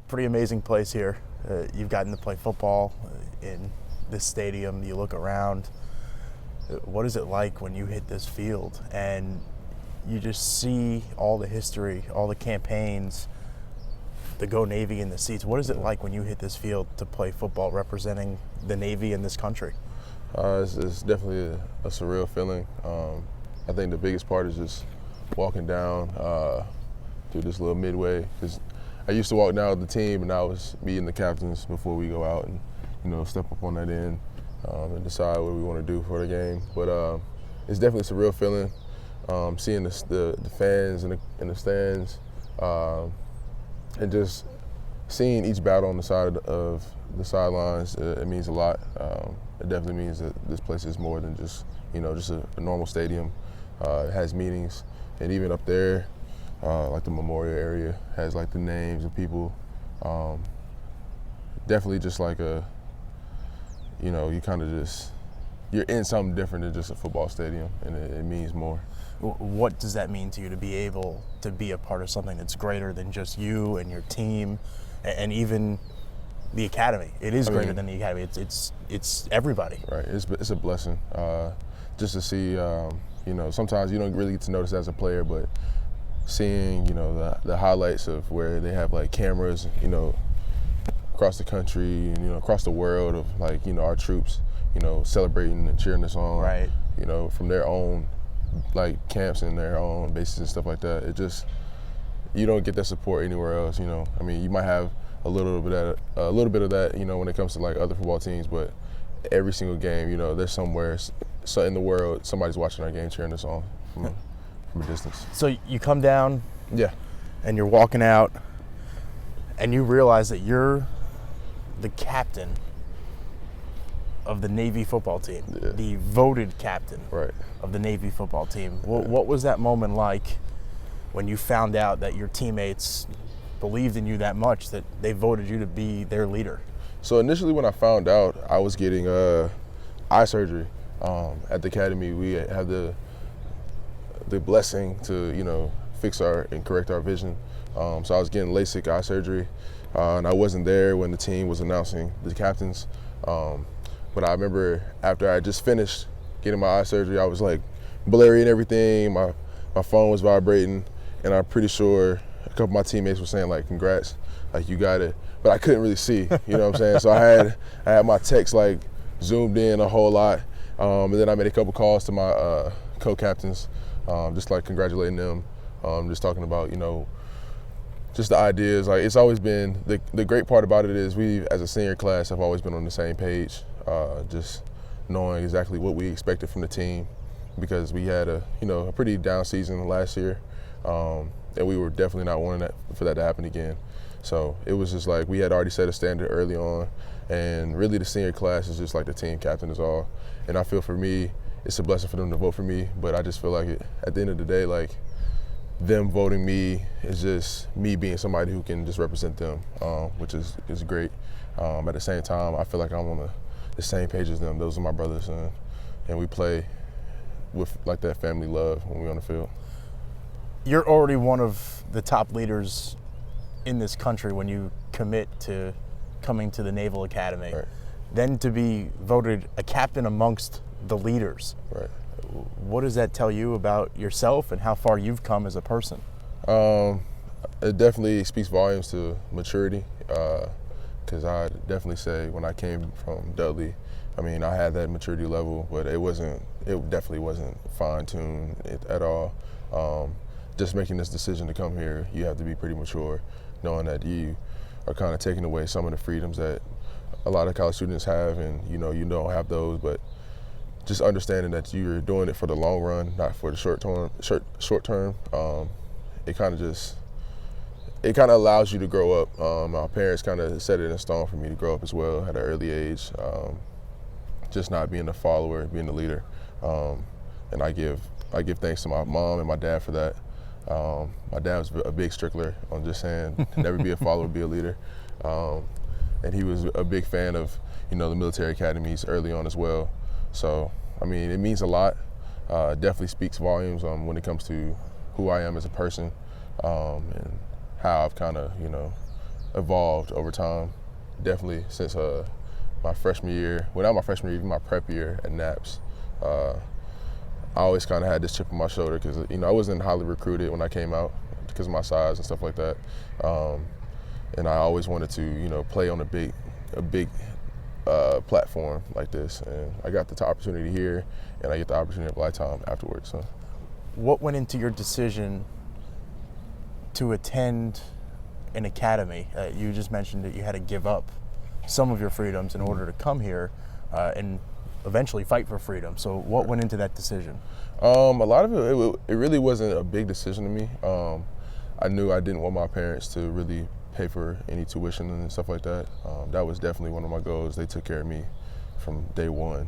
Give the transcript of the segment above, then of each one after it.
pretty amazing place here. You've gotten to play football in this stadium. You look around. What is it like when you hit this field and you just see all the history, all the campaigns, the Go Navy in the seats? What is it like when you hit this field to play football representing the Navy in this country? It's definitely a surreal feeling. I think the biggest part is just walking down through this little midway, because I used to walk down with the team, and now it's meeting the captains before we go out and step up on that end and decide what we want to do for the game. But it's definitely a surreal feeling, seeing the fans in the stands, and just seeing each battle on the side of the sidelines. It means a lot. It definitely means that this place is more than just a normal stadium. It has meanings, and even up there, like the memorial area has like the names of people. Definitely just like you're in something different than just a football stadium, and it means more. What does that mean to you to be able to be a part of something that's greater than just you and your team, and even the academy? It is greater than the academy. It's everybody. Right. It's a blessing just to see. Sometimes you don't really get to notice as a player, but seeing the highlights of where they have like cameras, across the country and across the world of like our troops, celebrating and cheering us on. Right. From their own like camps and their own bases and stuff like that. It just, you don't get that support anywhere else. You might have a little bit of that, when it comes to like other football teams, but every single game, there's somewhere in the world somebody's watching our game cheering us on from a distance. So you come down, yeah, and you're walking out, and you realize that you're the captain of the Navy football team, the voted captain of the Navy football team. What was that moment like when you found out that your teammates believed in you that much that they voted you to be their leader? So initially when I found out, I was getting eye surgery at the academy. We had the blessing to fix and correct our vision. So I was getting LASIK eye surgery, and I wasn't there when the team was announcing the captains. But I remember after I just finished getting my eye surgery, I was like blurry and everything. My phone was vibrating, and I'm pretty sure a couple of my teammates were saying like, "Congrats, like you got it," but I couldn't really see. You know what I'm saying? So I had my text like zoomed in a whole lot, and then I made a couple calls to my co-captains, just like congratulating them, just talking about just the ideas. Like it's always been the great part about it is we as a senior class have always been on the same page, just knowing exactly what we expected from the team, because we had a pretty down season last year, and we were definitely not wanting for that to happen again. So it was just like we had already set a standard early on, and really the senior class is just like the team captain is all. And I feel for me, it's a blessing for them to vote for me, but I just feel like at the end of the day, like them voting me is just me being somebody who can just represent them, which is great. At the same time, I feel like I'm on the same page as them. Those are my brothers, and we play with like that family love when we're on the field. You're already one of the top leaders in this country when you commit to coming to the Naval Academy. Right. Then to be voted a captain amongst the leaders. Right. What does that tell you about yourself and how far you've come as a person? It definitely speaks volumes to maturity, because I definitely say when I came from Dudley, I had that maturity level, but it definitely wasn't fine-tuned at all. Just making this decision to come here, you have to be pretty mature, knowing that you are kind of taking away some of the freedoms that a lot of college students have, and you don't have those, but just understanding that you're doing it for the long run, not for the short term. It kind of allows you to grow up. My parents kind of set it in stone for me to grow up as well at an early age, just not being a follower, being a leader. And I give thanks to my mom and my dad for that. My dad was a big stickler on just saying never be a follower, be a leader. And he was a big fan of the military academies early on as well. So it means a lot. Definitely speaks volumes when it comes to who I am as a person, and how I've kind of evolved over time. Definitely since my freshman year, well, not my freshman year, even my prep year at Naps. I always kind of had this chip on my shoulder because, I wasn't highly recruited when I came out because of my size and stuff like that. And I always wanted to, play on a big platform like this. And I got the opportunity here, and I get the opportunity of a lifetime afterwards. So, what went into your decision to attend an academy? You just mentioned that you had to give up some of your freedoms in order to come here and eventually fight for freedom. So what went into that decision? A lot of it really wasn't a big decision to me. I knew I didn't want my parents to really pay for any tuition and stuff like that. That was definitely one of my goals. They took care of me from day one.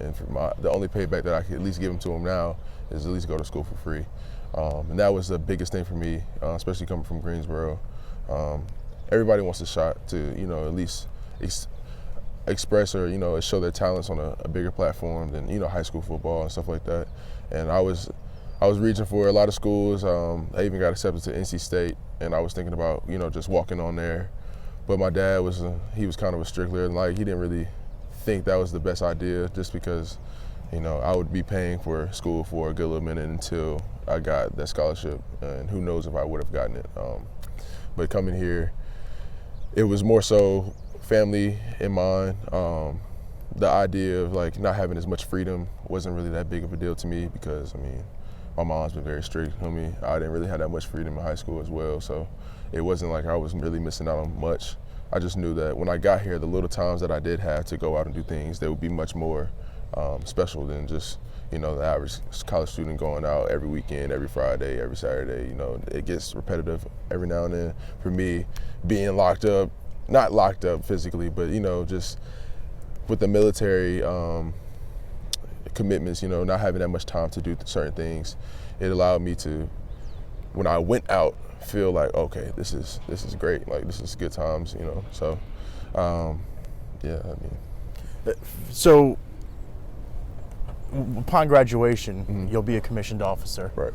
And the only payback that I could at least give them to them now is at least go to school for free. And that was the biggest thing for me, especially coming from Greensboro. Everybody wants a shot to, at least express or, show their talents on a bigger platform than, high school football and stuff like that. And I was reaching for a lot of schools. I even got accepted to NC State, and I was thinking about, just walking on there. But my dad he was kind of a stickler, and he didn't really think that was the best idea, just because, I would be paying for school for a good little minute until I got that scholarship, and who knows if I would have gotten it. But coming here, it was more so family in mind. The idea of not having as much freedom wasn't really that big of a deal to me because, my mom's been very strict on me. I didn't really have that much freedom in high school as well, so it wasn't like I was really missing out on much. I just knew that when I got here, the little times that I did have to go out and do things, they would be much more special than just, the average college student going out every weekend, every Friday, every Saturday. It gets repetitive every now and then. For me, being locked up, not locked up physically, but, just with the military commitments, not having that much time to do certain things, it allowed me to, when I went out, feel like, okay, this is great. This is good times, So, So, upon graduation, you'll be a commissioned officer. Right.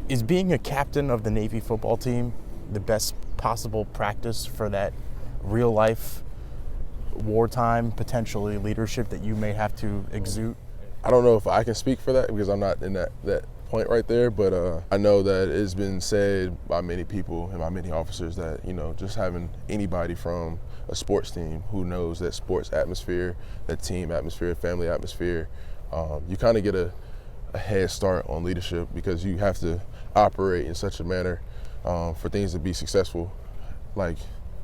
Is being a captain of the Navy football team the best possible practice for that real life, wartime, potentially leadership that you may have to exude? I don't know if I can speak for that because I'm not in that point right there, but I know that it's been said by many people and by many officers that, just having anybody from a sports team who knows that sports atmosphere, that team atmosphere, family atmosphere, you kind of get a head start on leadership because you have to operate in such a manner for things to be successful,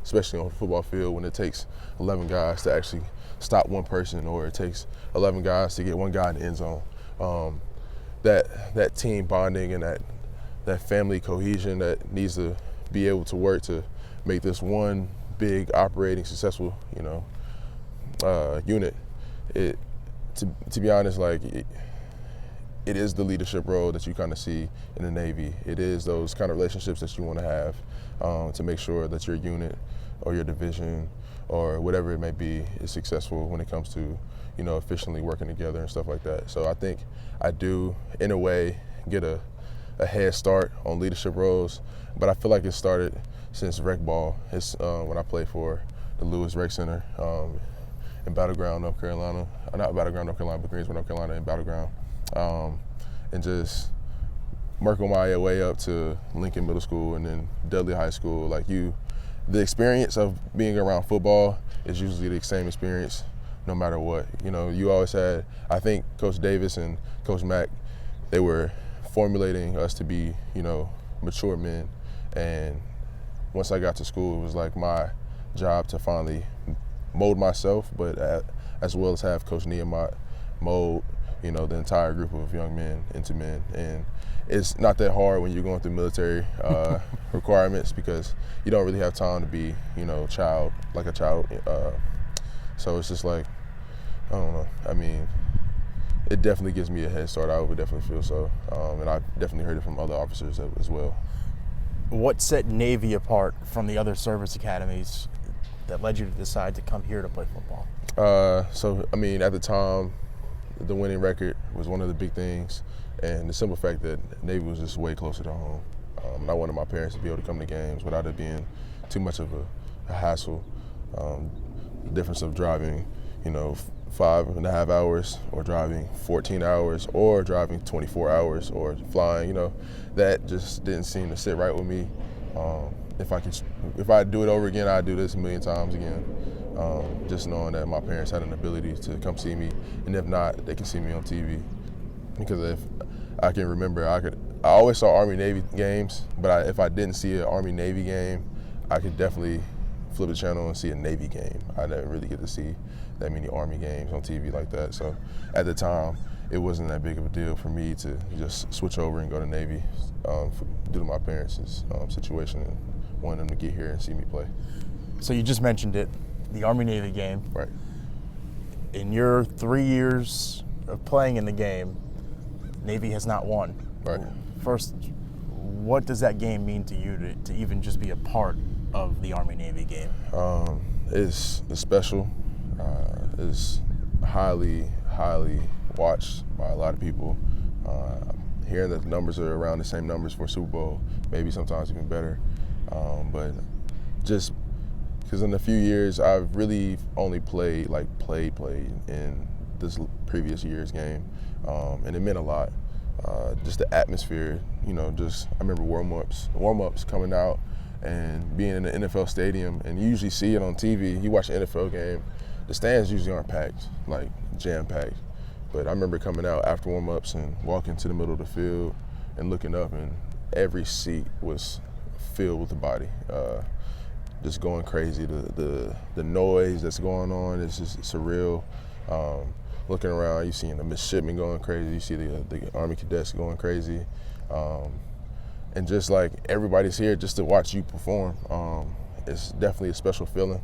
especially on the football field when it takes 11 guys to actually stop one person, or it takes 11 guys to get one guy in the end zone. That team bonding and that family cohesion that needs to be able to work to make this one big operating successful, unit. To be honest, it is the leadership role that you kind of see in the Navy. It is those kind of relationships that you want to have to make sure that your unit or your division or whatever it may be is successful when it comes to, efficiently working together and stuff like that. So I think I do, in a way, get a head start on leadership roles, but I feel like it started since rec ball. It's when I played for the Lewis Rec Center in Battleground, North Carolina. Not Battleground, North Carolina, but Greensboro, North Carolina, in Battleground. And just working my way up to Lincoln Middle School and then Dudley High School. The experience of being around football is usually the same experience no matter what. You always had, I think Coach Davis and Coach Mack, they were formulating us to be, mature men. And once I got to school, it was my job to finally mold myself, but as well as have Coach Nehemiah mold, the entire group of young men into men. And it's not that hard when you're going through military requirements because you don't really have time to be, a child. So it's just I don't know. It definitely gives me a head start. I would definitely feel so. And I've definitely heard it from other officers as well. What set Navy apart from the other service academies that led you to decide to come here to play football? At the time, the winning record was one of the big things, and the simple fact that Navy was just way closer to home. And I wanted my parents to be able to come to games without it being too much of a hassle. The difference of driving, 5.5 hours or driving 14 hours or driving 24 hours or flying, that just didn't seem to sit right with me. If I do it over again, I'd do this a million times again. Just knowing that my parents had an ability to come see me, and if not, they can see me on TV. Because if I can remember, I always saw Army-Navy games, but if I didn't see an Army-Navy game, I could definitely flip the channel and see a Navy game. I didn't really get to see that many Army games on TV like that. So at the time, it wasn't that big of a deal for me to just switch over and go to Navy due to my parents' situation and wanting them to get here and see me play. So you just mentioned it, the Army-Navy game. Right. In your 3 years of playing in the game, Navy has not won. Right. First, what does that game mean to you to even just be a part of the Army-Navy game? It's special. It's highly watched by a lot of people. Hearing that the numbers are around the same numbers for Super Bowl, maybe sometimes even better. But just because in a few years I've really only played in this previous year's game, and it meant a lot. Just the atmosphere, I remember warm-ups coming out and being in the NFL stadium, and you usually see it on TV. You watch an NFL game, the stands usually aren't packed, like jam-packed. But I remember coming out after warm-ups and walking to the middle of the field and looking up, and every seat was filled with the body, just going crazy. The noise that's going on is just surreal. Looking around, you see the midshipmen going crazy. You see the Army cadets going crazy. And just like everybody's here just to watch you perform. It's definitely a special feeling.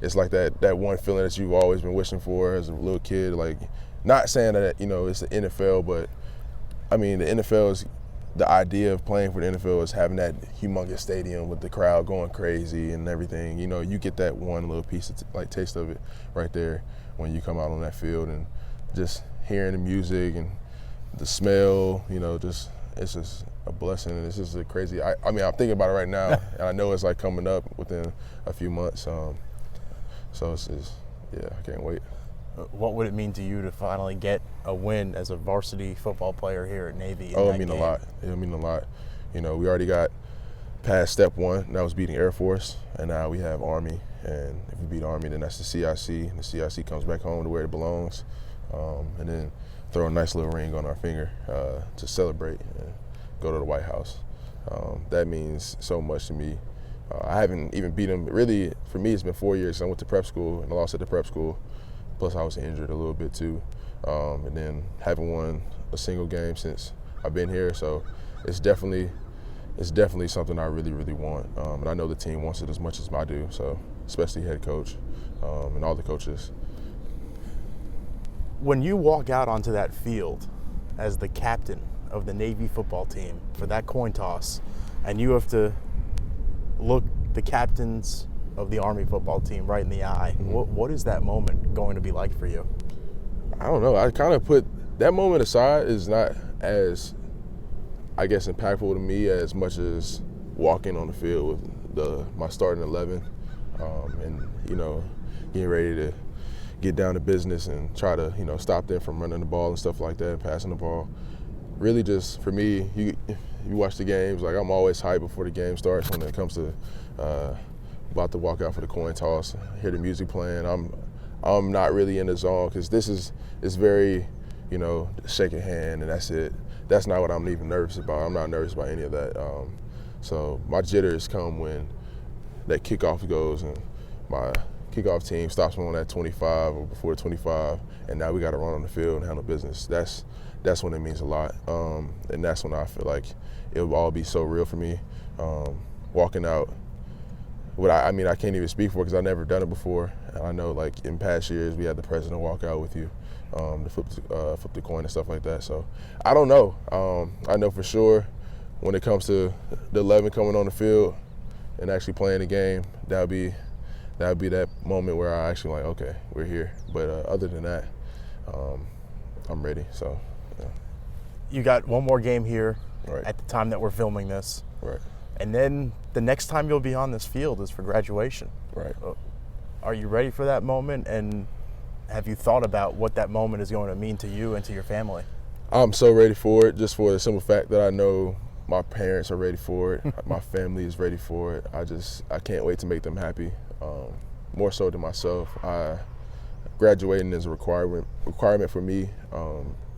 It's like that one feeling that you've always been wishing for as a little kid. Like, not saying that, it's the NFL, but I mean, the NFL is, the idea of playing for the NFL is having that humongous stadium with the crowd going crazy and everything. You get that one little piece of taste of it right there when you come out on that field, and just hearing the music and the smell, it's just a blessing, and it's just a crazy. I'm thinking about it right now, and I know it's like coming up within a few months. So I can't wait. What would it mean to you to finally get a win as a varsity football player here at Navy? It'll mean a lot. It'll mean a lot. We already got past step one, and that was beating Air Force, and now we have Army. And if we beat Army, then that's the CIC. And the CIC comes back home to where it belongs, and then throw a nice little ring on our finger to celebrate and go to the White House. That means so much to me. I haven't even beat them. Really, for me, it's been 4 years. I went to prep school and I lost at the prep school. Plus, I was injured a little bit too, and then haven't won a single game since I've been here. So it's definitely something I really, really want, and I know the team wants it as much as I do. So especially head coach and all the coaches. When you walk out onto that field as the captain of the Navy football team for that coin toss, and you have to look the captains of the Army football team right in the eye, what is that moment going to be like for you? I don't know. I kind of put that moment aside. Is not as, I guess, impactful to me as much as walking on the field with my starting 11, and getting ready to get down to business and try to stop them from running the ball and stuff like that, passing the ball. Really, just for me, you watch the games. Like, I'm always hyped before the game starts when it comes to about to walk out for the coin toss, hear the music playing. I'm not really in the zone because it's very, shake a hand and that's it. That's not what I'm even nervous about. I'm not nervous about any of that. So my jitters come when that kickoff goes and my kickoff team stops me on that 25 or before 25, and now we got to run on the field and handle business. That's when it means a lot, and that's when I feel like it'll all be so real for me. Walking out. I can't even speak for it because I've never done it before. And I know, like, in past years, we had the president walk out with you to flip the coin and stuff like that. So I don't know. I know for sure when it comes to the 11 coming on the field and actually playing the game, that would be that moment where I actually like, okay, we're here. But other than that, I'm ready. So yeah. You got one more game here Right. at the time that we're filming this. Right. And then the next time you'll be on this field is for graduation. Right. Are you ready for that moment? And have you thought about what that moment is going to mean to you and to your family? I'm so ready for it, just for the simple fact that I know my parents are ready for it. My family is ready for it. I can't wait to make them happy. More so than myself. Graduating is a requirement for me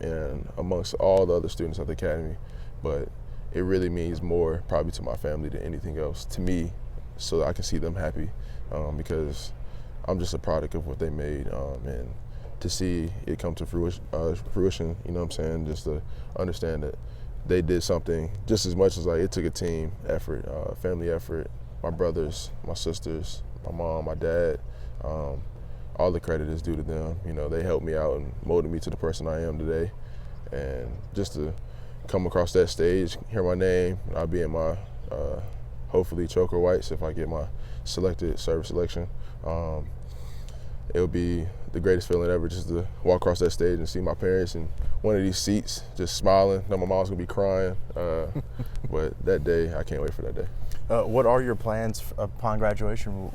and amongst all the other students at the academy, but it really means more probably to my family than anything else to me, so that I can see them happy, because I'm just a product of what they made, and to see it come to fruition, you know what I'm saying, just to understand that they did something just as much as like it took a team effort, family effort, my brothers, my sisters, my mom, my dad, all the credit is due to them. You know, they helped me out and molded me to the person I am today. And just to come across that stage, hear my name, I'll be in my hopefully choker whites if I get my service selection. It'll be the greatest feeling ever just to walk across that stage and see my parents in one of these seats just smiling. Know my mom's gonna be crying, but that day, I can't wait for that day. What are your plans upon graduation?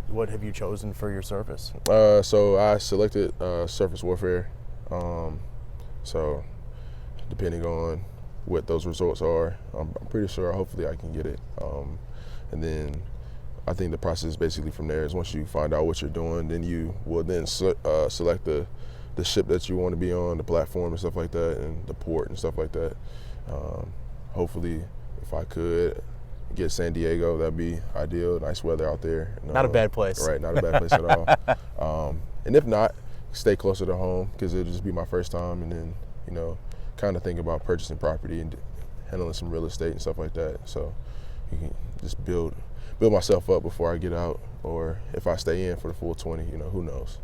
What have you chosen for your service? So I selected surface warfare. So depending on what those results are, I'm pretty sure hopefully I can get it. And then I think the process basically from there is once you find out what you're doing, then you will then select the ship that you want to be on, the platform and stuff like that, and the port and stuff like that. Hopefully, if I could get San Diego, that'd be ideal. Nice weather out there. Not a bad place. Right, not a bad place at all. And if not, stay closer to home because it'll just be my first time, and then, you know, kind of think about purchasing property and handling some real estate and stuff like that. So you can just build myself up before I get out, or if I stay in for the full 20, you know, who knows.